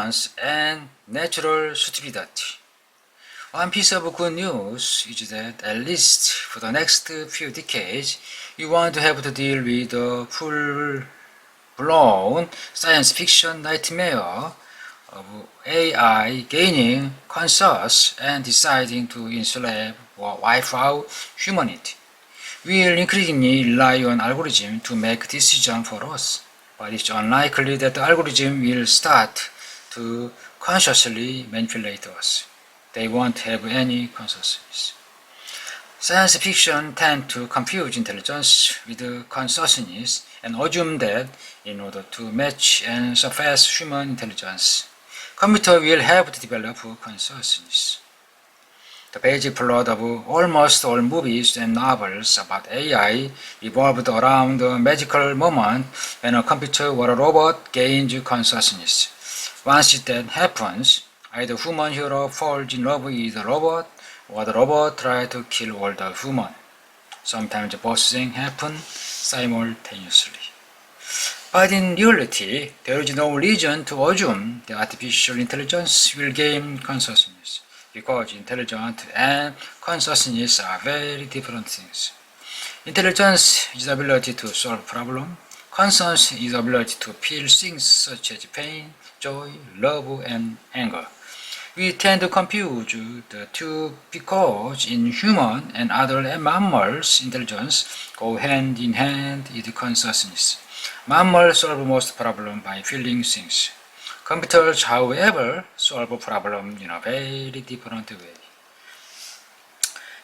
intelligence and natural stupidity. One piece of good news is that at least for the next few decades, you won't have to deal with the full-blown science fiction nightmare of AI gaining conscious and deciding to enslave or wipe out humanity. We will increasingly rely on algorithms to make decisions for us, but it's unlikely that the algorithm will start to consciously manipulate us. They won't have any consciousness. Science fiction tends to confuse intelligence with consciousness and assume that in order to match and surpass human intelligence, computer will have to develop consciousness. The basic plot of almost all movies and novels about AI revolved around the magical moment when a computer or a robot gains consciousness. Once that happens, either human hero falls in love with the robot, or the robot tries to kill all the humans. Sometimes both things happen simultaneously. But in reality, there is no reason to assume that artificial intelligence will gain consciousness, because intelligence and consciousness are very different things. Intelligence is the ability to solve problems. Conscience is the ability to feel things such as pain, joy, love, and anger. We tend to confuse the two because in human and other mammals, intelligence go hand in hand with consciousness. Mammals solve most problems by feeling things. Computers, however, solve problems in a very different way.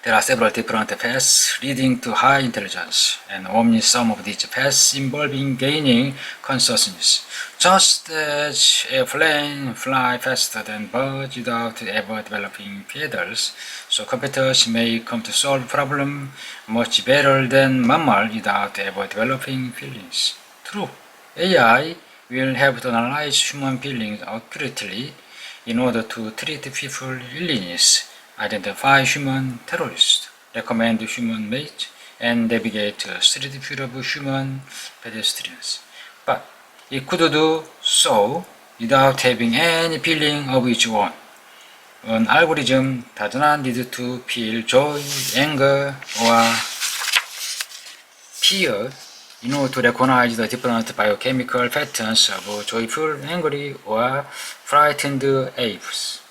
There are several different paths leading to high intelligence, and only some of these paths involving gaining consciousness. Just as a plane flies faster than birds without ever developing feathers, so computers may come to solve problems much better than mammals without ever developing feelings. True, AI will have to analyze human feelings accurately in order to treat people's illness, identify human terrorists, recommend human mates, and navigate the street full of human pedestrians. But it could do so without having any feeling of its own. An algorithm does not need to feel joy, anger, or fear in order to recognize the different biochemical patterns of joyful, angry, or frightened apes.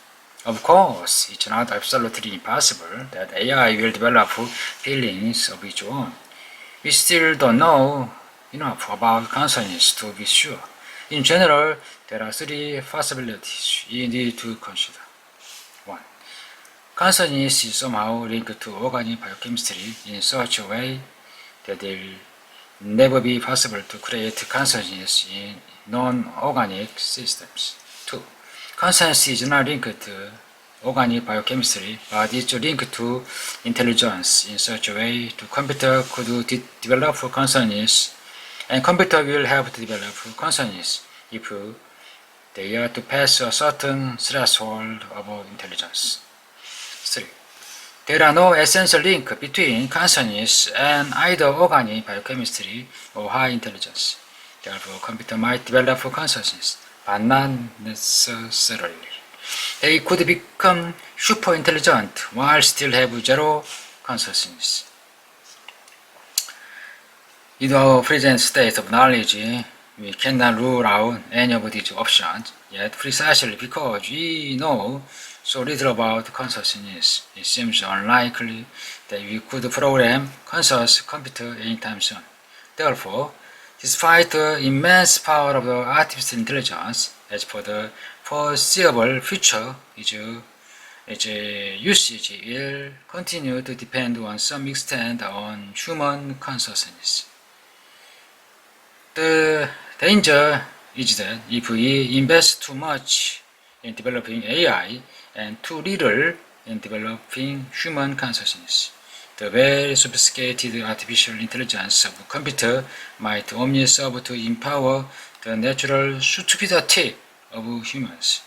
Of course, it's not absolutely impossible that AI will develop feelings of its own. We still don't know enough about consciousness to be sure. In general, there are three possibilities you need to consider. 1. Consciousness is somehow linked to organic biochemistry in such a way that it will never be possible to create consciousness in non-organic systems. 2. Consciousness is not linked to organic biochemistry, but it's linked to intelligence in such a way that computer could develop consciousness, and computer will have to develop consciousness if they are to pass a certain threshold of intelligence. 3. There are no essential link between consciousness and either organic biochemistry or high intelligence. Therefore, computer might develop consciousness, but not necessarily. They could become super intelligent while still have zero consciousness. In our present state of knowledge, we cannot rule out any of these options, yet precisely because we know so little about consciousness, it seems unlikely that we could program conscious computer anytime soon. Therefore, despite the immense power of the artificial intelligence, as for the foreseeable future, its usage will continue to depend on some extent on human consciousness. The danger is that if we invest too much in developing AI and too little in developing human consciousness, the very sophisticated artificial intelligence of computer might only serve to empower the natural stupidity of humans.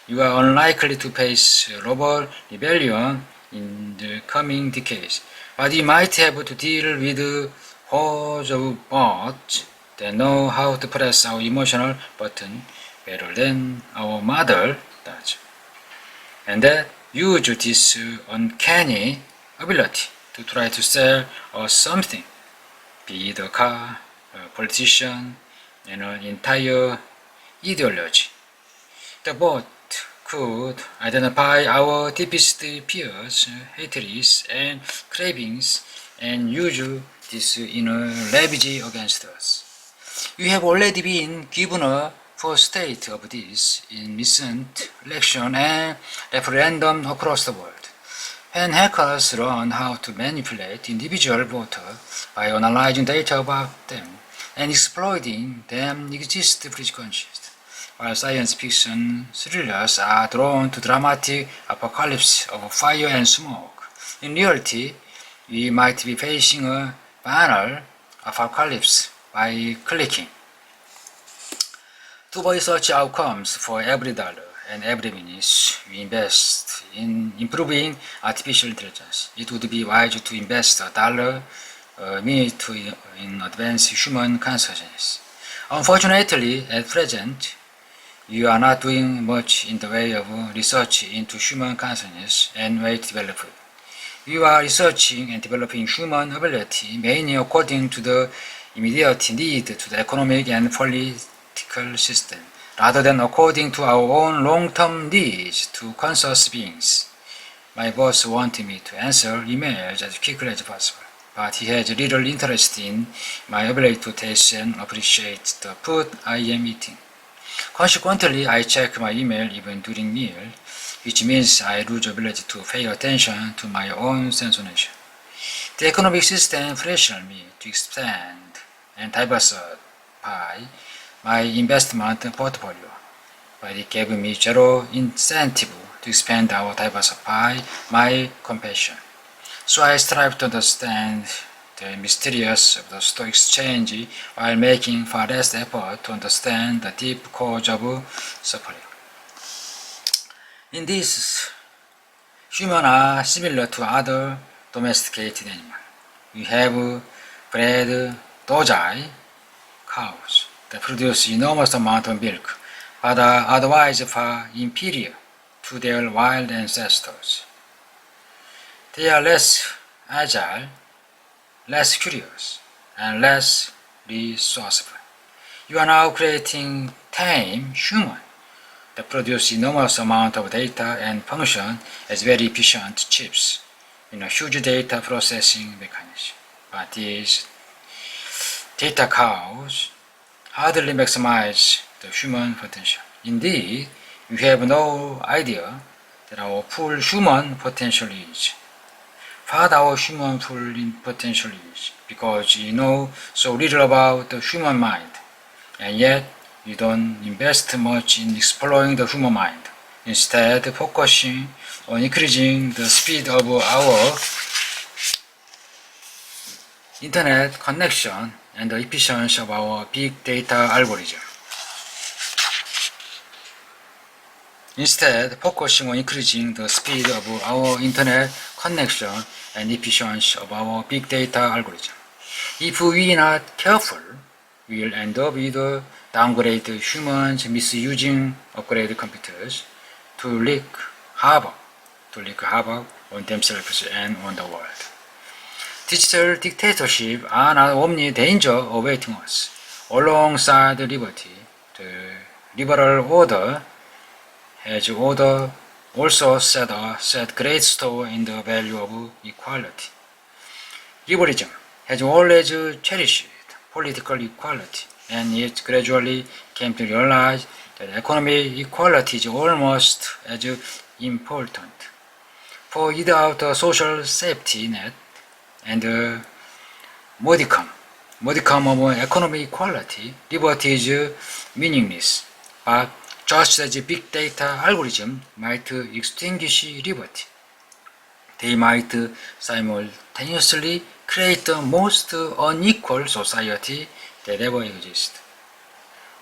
You are unlikely to face robot rebellion in the coming decades, but you might have to deal with hordes of bots that know how to press our emotional button better than our mother does. And that use this uncanny ability to try to sell us something, be it a car, a politician, and an entire ideology. The both could identify our deepest fears, hatreds, and cravings and use this in a ravage against us. You have already been given a first state of this in recent election and referendum across the world. When hackers learn how to manipulate individual voters by analyzing data about them and exploiting them exist preconceived, while science fiction thrillers are drawn to dramatic apocalypse of fire and smoke. In reality, we might be facing a banal apocalypse by clicking. To avoid such outcomes for every dollar and every minute we invest in improving artificial intelligence, it would be wise to invest a dollar a minute in advanced human consciousness. Unfortunately, at present, you are not doing much in the way of research into human consciousness and way to develop it. You are researching and developing human ability mainly according to the immediate need to the economic and political system, rather than according to our own long-term needs to conscious beings. My boss wanted me to answer emails as quickly as possible, but he has little interest in my ability to taste and appreciate the food I am eating. Consequently, I check my email even during meal, which means I lose ability to pay attention to my own sensation. The economic system pressured me to expand and diversify my investment portfolio, but it gave me zero incentive to expand or diversify my compassion. So I strive to understand the mysterious of the stock exchange while making far less effort to understand the deep cause of suffering. In this, humans are similar to other domesticated animals. We have bred dozai cows that produce enormous amount of milk, but are otherwise far inferior to their wild ancestors. They are less agile, less curious, and less resourceful. You are now creating tame humans that produce enormous amount of data and function as very efficient chips in a huge data processing mechanism. But these data cows hardly maximize the human potential. Indeed, we have no idea that our full human potential is. What our human full potential is, because you know so little about the human mind, and yet you don't invest much in exploring the human mind, instead focusing on increasing the speed of our internet connection and the efficiency of our big data algorithm. Instead, focusing on increasing the speed of our internet connection and efficiency of our big data algorithm. If we are not careful, we will end up with downgraded humans misusing upgraded computers to wreak havoc on themselves and on the world. Digital dictatorship are not only danger awaiting us. Alongside liberty, the liberal order has also set great store in the value of equality. Liberalism has always cherished political equality, and it gradually came to realize that economic equality is almost as important. For without a social safety net and a modicum of economic equality, liberty is meaningless. But just as big data algorithm might extinguish liberty, they might simultaneously create the most unequal society that ever exists.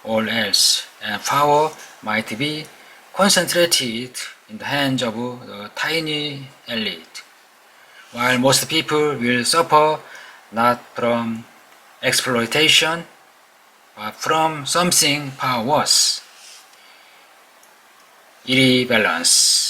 All else and power might be concentrated in the hands of the tiny elite, while most people will suffer not from exploitation, but from something far worse, 1위 밸런스